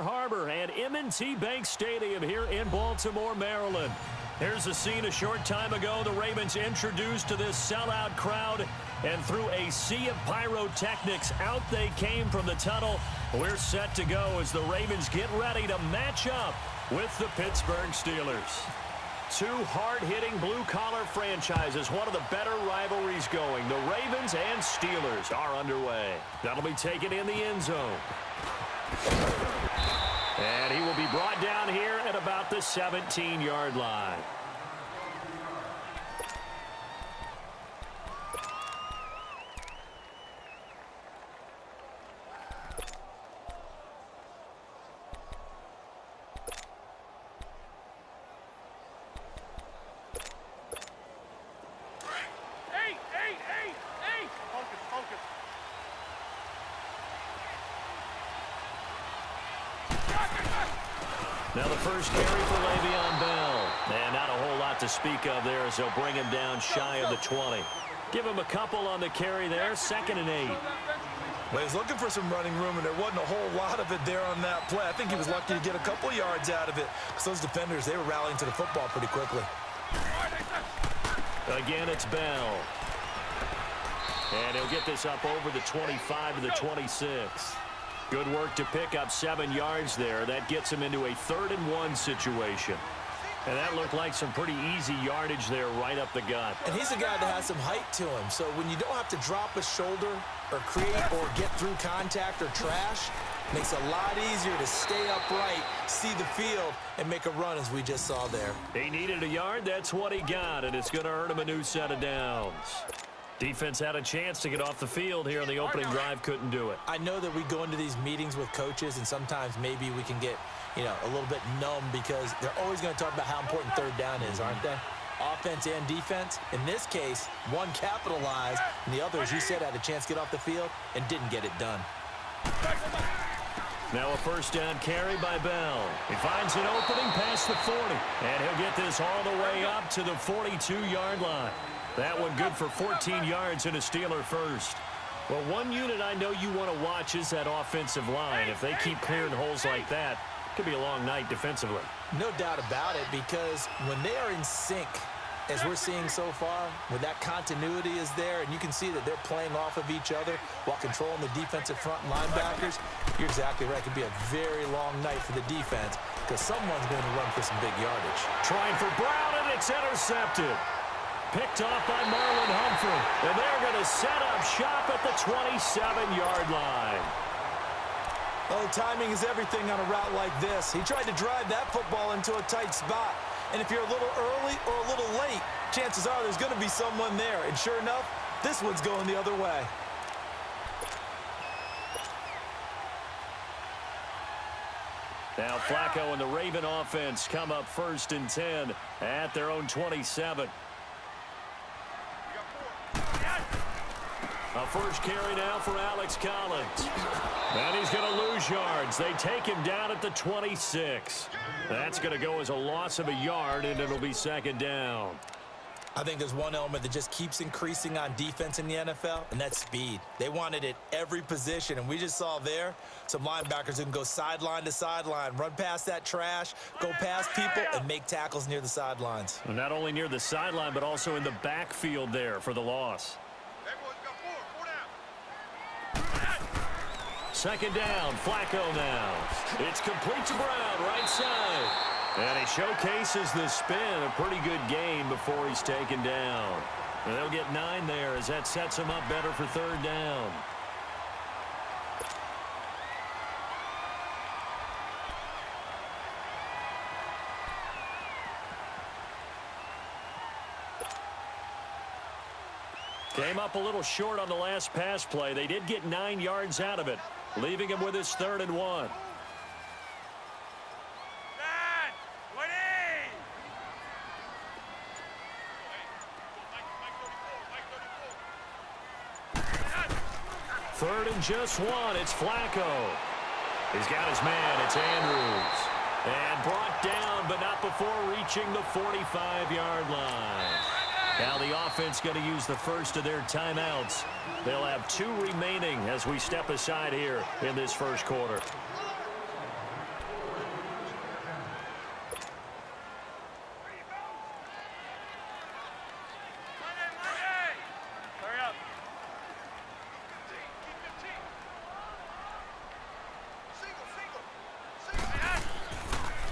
Bar Harbor and M&T Bank Stadium here in Baltimore, Maryland. Here's a scene a short time ago. The Ravens introduced to this sellout crowd, and through a sea of pyrotechnics, out they came from the tunnel. We're set to go as the Ravens get ready to match up with the Pittsburgh Steelers. Two hard-hitting blue-collar franchises, one of the better rivalries going. The Ravens and Steelers are underway. That'll be taken in the end zone. And he will be brought down here at about the 17-yard line. Now the first carry for Le'Veon Bell. And not a whole lot to speak of there as they'll bring him down shy of the 20. Give him a couple on the carry there, 2nd and 8. Well, he's looking for some running room, and there wasn't a whole lot of it there on that play. I think he was lucky to get a couple yards out of it, because those defenders, they were rallying to the football pretty quickly. Again, it's Bell. And he'll get this up over the 25 to the 26. Good work to pick up 7 yards there. That gets him into a 3rd and 1 situation. And that looked like some pretty easy yardage there right up the gut. And he's a guy that has some height to him. So when you don't have to drop a shoulder or create or get through contact or trash, it makes it a lot easier to stay upright, see the field, and make a run as we just saw there. He needed a yard. That's what he got. And it's going to earn him a new set of downs. Defense had a chance to get off the field here on the opening drive, couldn't do it. I know that we go into these meetings with coaches, and sometimes maybe we can get, a little bit numb because they're always going to talk about how important 3rd down is, aren't they? Offense and defense. In this case, one capitalized, and the other, as you said, had a chance to get off the field and didn't get it done. Now a 1st down carry by Bell. He finds an opening past the 40, and he'll get this all the way up to the 42-yard line. That one good for 14 yards and a Steeler first. Well, one unit I know you want to watch is that offensive line. If they keep clearing holes like that, it could be a long night defensively. No doubt about it, because when they are in sync, as we're seeing so far, when that continuity is there, and you can see that they're playing off of each other while controlling the defensive front linebackers, you're exactly right. It could be a very long night for the defense because someone's going to run for some big yardage. Trying for Brown, and it's intercepted. Picked off by Marlon Humphrey. And they're going to set up shop at the 27-yard line. Oh, timing is everything on a route like this. He tried to drive that football into a tight spot. And if you're a little early or a little late, chances are there's going to be someone there. And sure enough, this one's going the other way. Now Flacco and the Raven offense come up 1st and 10 at their own 27. A first carry now for Alex Collins. And he's going to lose yards. They take him down at the 26. That's going to go as a loss of a yard, and it'll be 2nd down. I think there's one element that just keeps increasing on defense in the NFL, and that's speed. They want it at every position, and we just saw there some linebackers who can go sideline to sideline, run past that trash, go past people, and make tackles near the sidelines. Well, not only near the sideline, but also in the backfield there for the loss. 2nd down, Flacco now. It's complete to Brown, right side. And he showcases the spin, a pretty good game before he's taken down. And they'll get 9 there as that sets him up better for 3rd down. Came up a little short on the last pass play. They did get 9 yards out of it, leaving him with his 3rd and 1. Third and just 1. It's Flacco. He's got his man. It's Andrews. And brought down, but not before reaching the 45-yard line. Now the offense going to use the first of their timeouts. They'll have 2 remaining as we step aside here in this first quarter.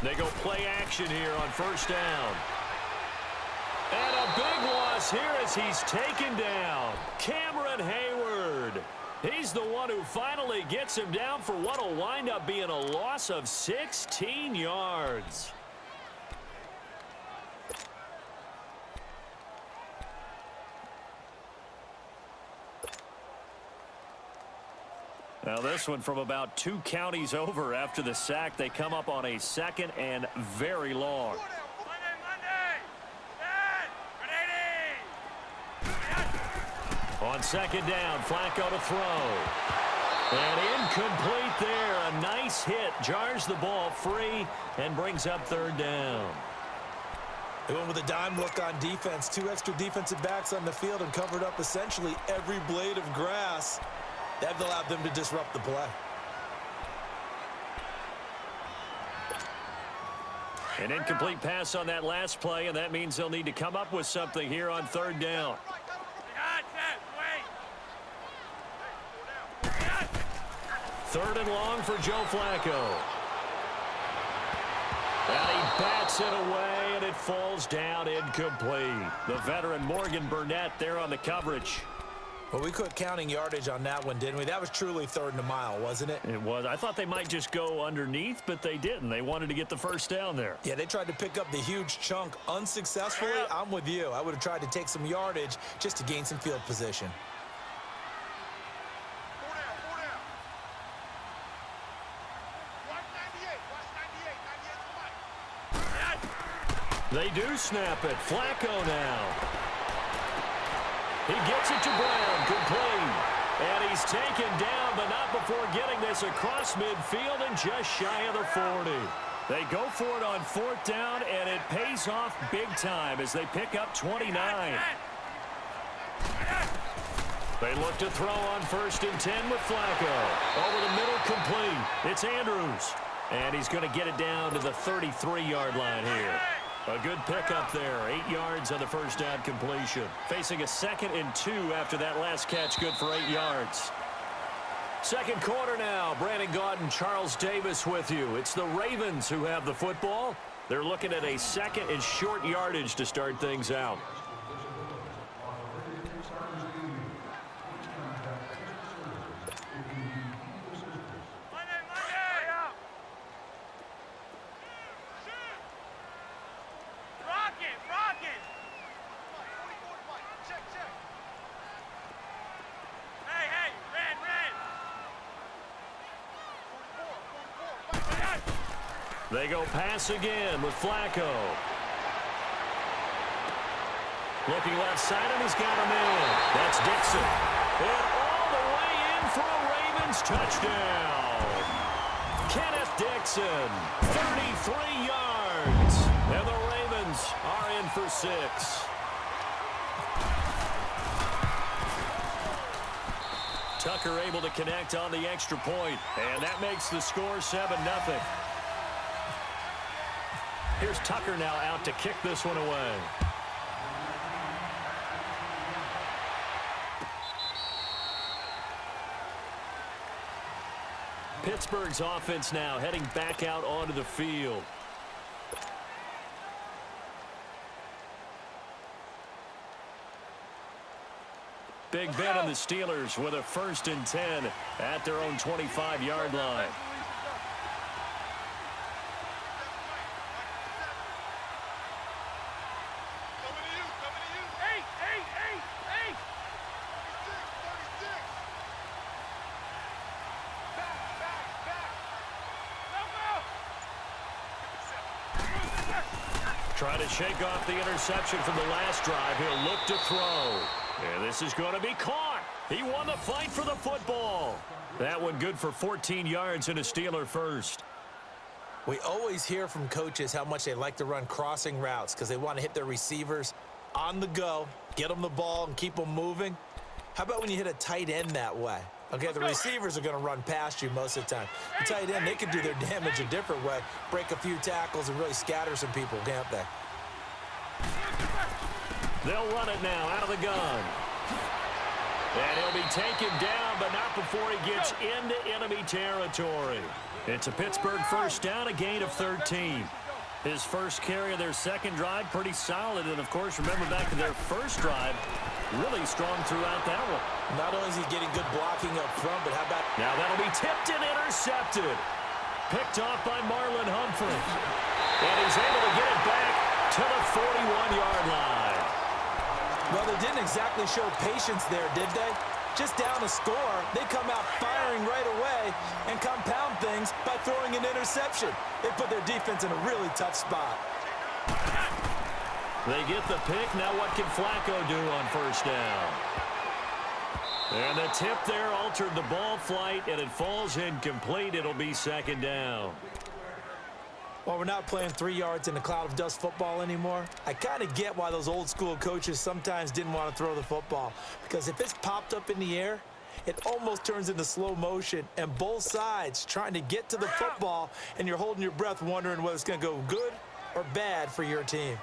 They go play action here on first down. And a big loss here as he's taken down. Cameron Hayward. He's the one who finally gets him down for what will wind up being a loss of 16 yards. Now this one from about 2 counties over after the sack. They come up on a second and very long. On second down, Flacco to throw. And incomplete there. A nice hit. Jars the ball free and brings up third down. They went with a dime look on defense. 2 extra defensive backs on the field and covered up essentially every blade of grass. That allowed them to disrupt the play. An incomplete pass on that last play, and that means they'll need to come up with something here on third down. Third and long for Joe Flacco. And he bats it away, and it falls down incomplete. The veteran Morgan Burnett there on the coverage. Well, we quit counting yardage on that one, didn't we? That was truly 3rd and a mile, wasn't it? It was. I thought they might just go underneath, but they didn't. They wanted to get the first down there. Yeah, they tried to pick up the huge chunk unsuccessfully. I'm with you. I would have tried to take some yardage just to gain some field position. They do snap it. Flacco now. He gets it to Brown, complete. And he's taken down, but not before getting this across midfield and just shy of the 40. They go for it on 4th down, and it pays off big time as they pick up 29. They look to throw on 1st and 10 with Flacco. Over the middle, complete. It's Andrews. And he's going to get it down to the 33-yard line here. A good pickup there. 8 yards on the first down completion. Facing a 2nd and 2 after that last catch. Good for 8 yards. Second quarter now. Brandon Gaudin, Charles Davis with you. It's the Ravens who have the football. They're looking at a 2nd and short yardage to start things out. They go pass again with Flacco. Looking left side, and he's got him in. That's Dixon. And all the way in for a Ravens touchdown. Kenneth Dixon, 33 yards. And the Ravens are in for 6. Tucker able to connect on the extra point, and that makes the score 7-0. Here's Tucker now out to kick this one away. Pittsburgh's offense now heading back out onto the field. Big Ben and the Steelers with a 1st and 10 at their own 25-yard line. Trying to shake off the interception from the last drive. He'll look to throw. And this is going to be caught. He won the fight for the football. That one good for 14 yards and a Steeler first. We always hear from coaches how much they like to run crossing routes because they want to hit their receivers on the go, get them the ball, and keep them moving. How about when you hit a tight end that way? Okay, the receivers are going to run past you most of the time. The tight end, they can do their damage a different way, break a few tackles and really scatter some people, can't they? They'll run it now out of the gun. And he'll be taken down, but not before he gets into enemy territory. It's a Pittsburgh first down, a gain of 13. His first carry of their second drive, pretty solid. And, of course, remember back to their first drive, really strong throughout that one. Not only is he getting good blocking up front, but how about... Now that'll be tipped and intercepted. Picked off by Marlon Humphrey. And he's able to get it back to the 41-yard line. Well, they didn't exactly show patience there, did they? Just down a score, they come out firing right away and compound things by throwing an interception. They put their defense in a really tough spot. They get the pick. Now what can Flacco do on first down? And the tip there altered the ball flight, and it falls incomplete. It'll be second down. Well, we're not playing 3 yards in a cloud of dust football anymore. I kind of get why those old school coaches sometimes didn't want to throw the football. Because if it's popped up in the air, it almost turns into slow motion. And both sides trying to get to the football, and you're holding your breath wondering whether it's going to go good or bad for your team.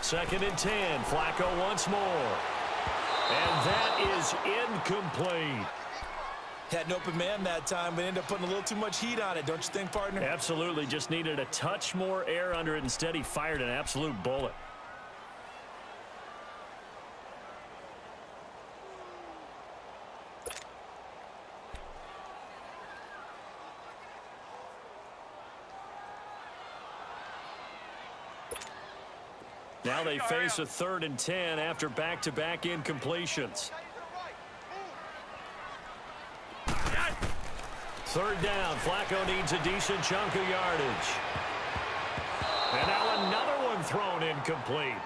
Second and 10. Flacco once more. And that is incomplete. Had an open man that time, but ended up putting a little too much heat on it, don't you think, partner? Absolutely. Just needed a touch more air under it. Instead, he fired an absolute bullet. Now they face a 3rd and 10 after back-to-back incompletions. 3rd down. Flacco needs a decent chunk of yardage. And now another one thrown incomplete.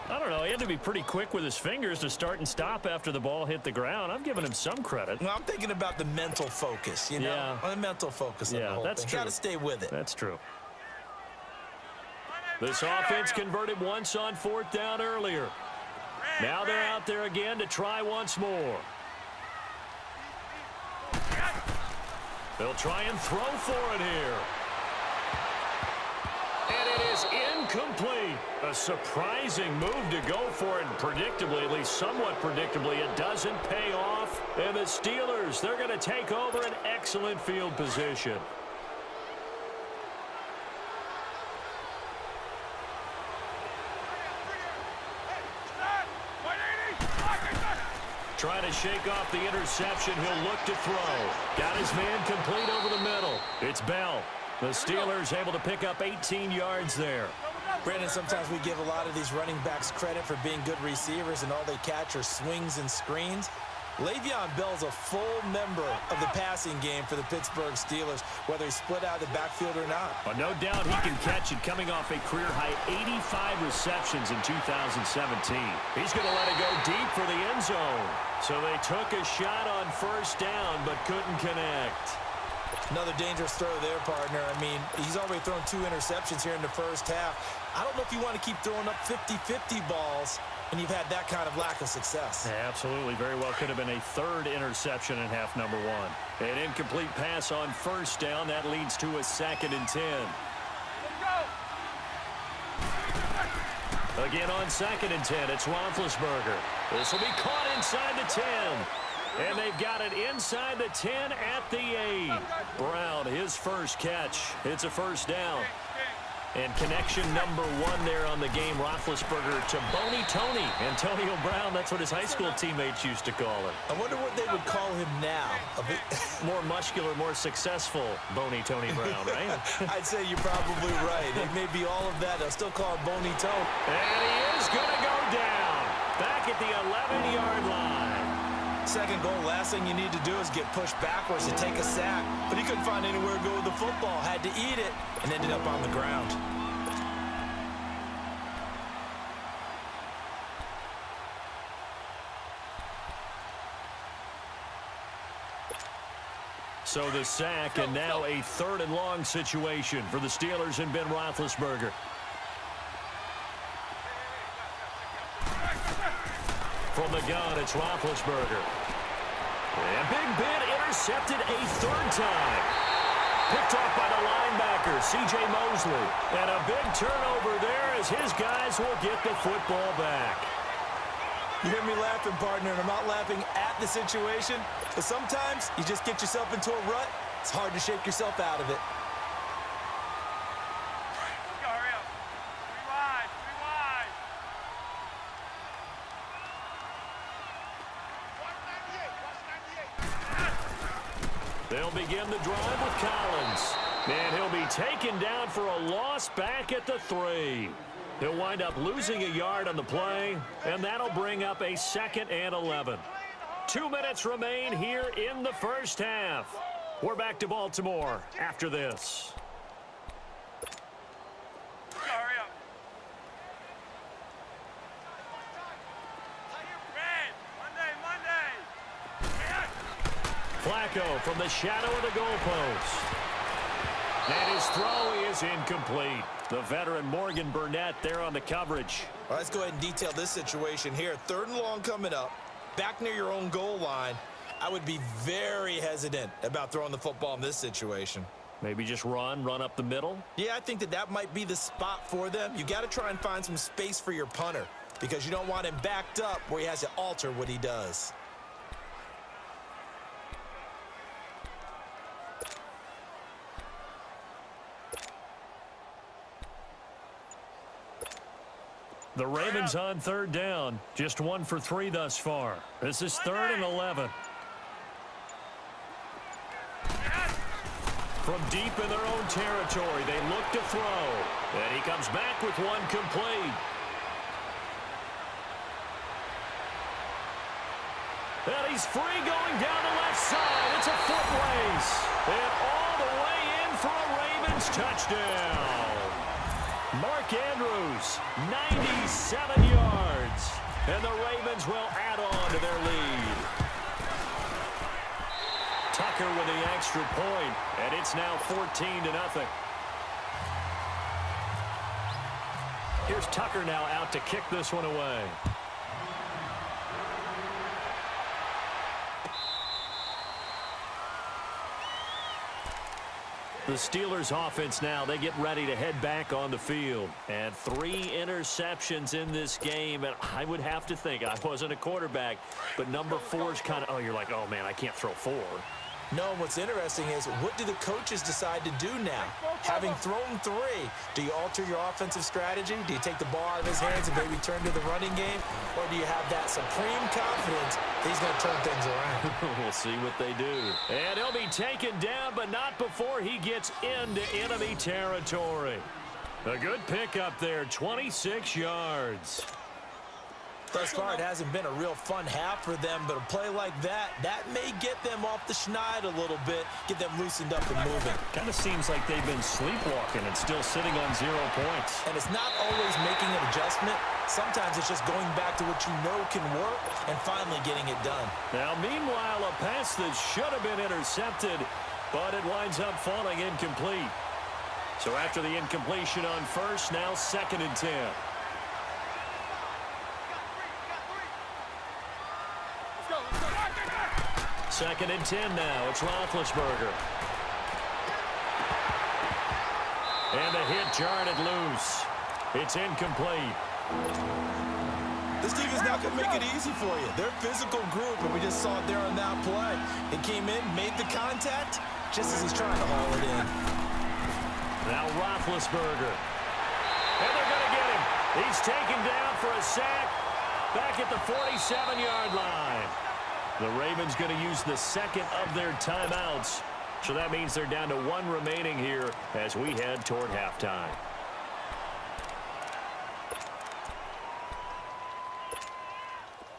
I don't know. He had to be pretty quick with his fingers to start and stop after the ball hit the ground. I'm giving him some credit. Well, I'm thinking about the mental focus, you know? Yeah. The mental focus of the whole that's thing. true. Got to stay with it. That's true. This offense converted once on 4th down earlier. Now they're out there again to try once more. They'll try and throw for it here. And it is incomplete. A surprising move to go for it. And predictably, at least somewhat predictably, it doesn't pay off. And the Steelers, they're going to take over an excellent field position. Trying to shake off the interception. He'll look to throw. Got his man complete over the middle. It's Bell. The Steelers able to pick up 18 yards there. Brandon, sometimes we give a lot of these running backs credit for being good receivers, and all they catch are swings and screens. Le'Veon Bell's a full member of the passing game for the Pittsburgh Steelers, whether he's split out of the backfield or not. Well, no doubt he can catch it, coming off a career-high 85 receptions in 2017. He's going to let it go deep for the end zone. So they took a shot on first down, but couldn't connect. Another dangerous throw there, partner. I mean, he's already thrown 2 interceptions here in the first half. I don't know if you want to keep throwing up 50-50 balls, and you've had that kind of lack of success. Yeah, absolutely. Very well could have been a 3rd interception in half number 1. An incomplete pass on first down. That leads to a 2nd and 10. Again on 2nd and 10, it's Roethlisberger. This will be caught inside the 10. And they've got it inside the 10 at the 8. Brown, his first catch. It's a first down. And connection number 1 there on the game, Roethlisberger to Boney Tony. Antonio Brown, that's what his high school teammates used to call him. I wonder what they would call him now. More muscular, more successful Boney Tony Brown, right? I'd say you're probably right. It may be all of that. They'll still call him Boney Tony. And he is going to go down. Back at the 11-yard line. Second goal, last thing you need to do is get pushed backwards to take a sack. But he couldn't find anywhere to go with the football. Had to eat it and ended up on the ground. So the sack, and now a 3rd and long situation for the Steelers and Ben Roethlisberger. From the gun, it's Roethlisberger. And Big Ben intercepted a 3rd time. Picked off by the linebacker, C.J. Mosley. And a big turnover there as his guys will get the football back. You hear me laughing, partner, and I'm not laughing at the situation, but sometimes you just get yourself into a rut. It's hard to shake yourself out of it. They'll begin the drive with Collins. And he'll be taken down for a loss back at the 3. He'll wind up losing a yard on the play, and that'll bring up a 2nd and 11. 2 minutes remain here in the first half. We're back to Baltimore after this. Flacco from the shadow of the goalpost. And his throw is incomplete. The veteran Morgan Burnett there on the coverage. All right, let's go ahead and detail this situation here. 3rd and long coming up. Back near your own goal line. I would be very hesitant about throwing the football in this situation. Maybe just run up the middle? Yeah, I think that might be the spot for them. You got to try and find some space for your punter because you don't want him backed up where he has to alter what he does. The Ravens on 3rd down. Just 1 for 3 thus far. This is 3rd and 11. From deep in their own territory, they look to throw. And he comes back with one complete. And he's free going down the left side. It's a foot race. And all the way in for a Ravens touchdown. Mark Andrews, 97 yards. And the Ravens will add on to their lead. Tucker with the extra point, and it's now 14-0. Here's Tucker now out to kick this one away. The Steelers offense now, they get ready to head back on the field. And 3 interceptions in this game. And I would have to think, I wasn't a quarterback, but number 4 is kind of, oh, you're like, oh, man, I can't throw 4. No, what's interesting is what do the coaches decide to do now? Having thrown 3, do you alter your offensive strategy? Do you take the ball out of his hands and maybe turn to the running game? Or do you have that supreme confidence that he's going to turn things around? We'll see what they do. And he'll be taken down, but not before he gets into enemy territory. A good pickup there, 26 yards. Thus far, it hasn't been a real fun half for them, but a play like that may get them off the schneid a little bit, get them loosened up and moving. Kind of seems like they've been sleepwalking and still sitting on 0 points. And it's not always making an adjustment. Sometimes it's just going back to what you know can work and finally getting it done. Now, meanwhile, a pass that should have been intercepted, but it winds up falling incomplete. So after the incompletion on first, now 2nd and 10. 2nd and 10 now. It's Roethlisberger. And the hit jarred it loose. It's incomplete. This defense not going to make it easy for you. They're a physical group, and we just saw it there on that play. It came in, made the contact, just as he's trying to haul it in. Now Roethlisberger. And they're going to get him. He's taken down for a sack back at the 47-yard line. The Ravens going to use the 2nd of their timeouts. So that means they're down to 1 remaining here as we head toward halftime.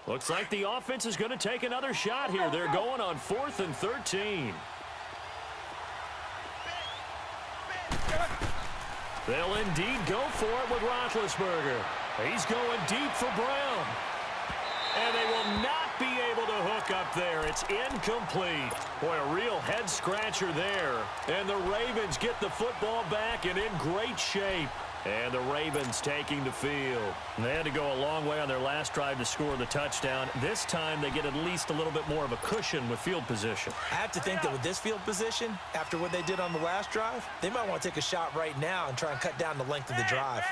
Looks like the offense is going to take another shot here. They're going on 4th and 13. They'll indeed go for it with Roethlisberger. He's going deep for Brown. And they will not be able to hook up there. It's incomplete. Boy, a real head-scratcher there. And the Ravens get the football back and in great shape. And the Ravens taking the field. They had to go a long way on their last drive to score the touchdown. This time they get at least a little bit more of a cushion with field position. I have to think that with this field position, after what they did on the last drive, they might want to take a shot right now and try and cut down the length of the drive.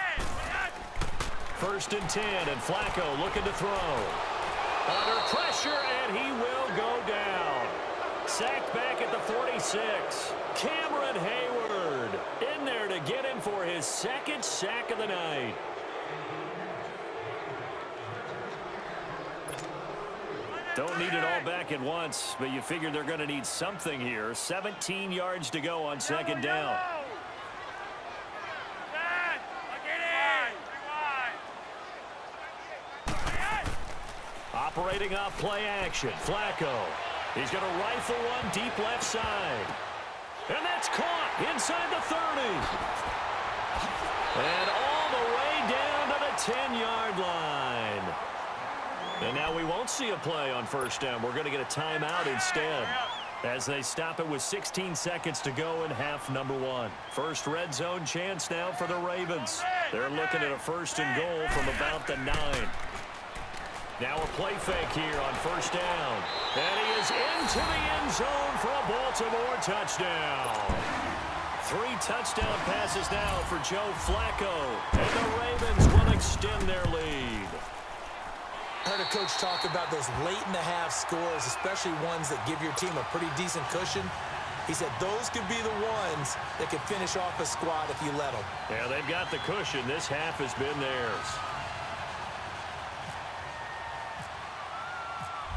1st and 10, and Flacco looking to throw. Under pressure, and he will go down. Sacked back at the 46. Cameron Hayward in there to get him for his 2nd sack of the night. Don't need it all back at once, but you figure they're going to need something here. 17 yards to go on 2nd down. Operating off play action. Flacco. He's going to rifle one deep left side. And that's caught inside the 30. And all the way down to the 10-yard line. And now we won't see a play on 1st down. We're going to get a timeout instead, as they stop it with 16 seconds to go in half number 1. First red zone chance now for the Ravens. They're looking at a 1st and goal from about the 9. Now a play fake here on 1st down. And he is into the end zone for a Baltimore touchdown. 3 touchdown passes now for Joe Flacco. And the Ravens will extend their lead. I heard a coach talk about those late-in-the-half scores, especially ones that give your team a pretty decent cushion. He said those could be the ones that could finish off a squad if you let them. Yeah, they've got the cushion. This half has been theirs.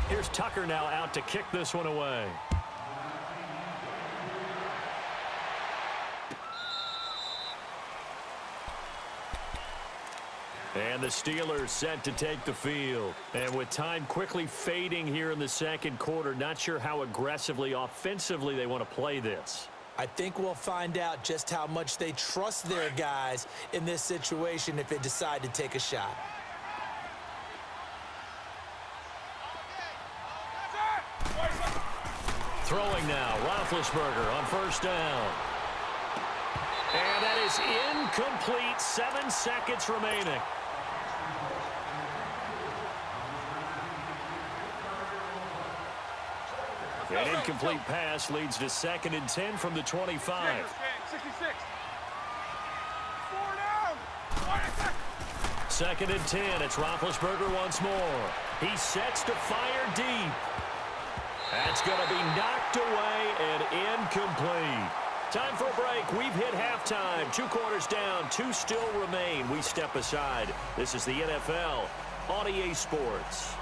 Here's Tucker now out to kick this one away. And the Steelers set to take the field. And with time quickly fading here in the 2nd quarter, not sure how aggressively, offensively they want to play this. I think we'll find out just how much they trust their guys in this situation if they decide to take a shot. Throwing now, Roethlisberger on 1st down. And that is incomplete. 7 seconds remaining. An incomplete pass leads to 2nd and 10 from the 25. 2nd and 10. It's Roethlisberger once more. He sets to fire deep. That's going to be knocked away and incomplete. Time for a break. We've hit halftime. 2 quarters down. 2 still remain. We step aside. This is the NFL on EA Sports.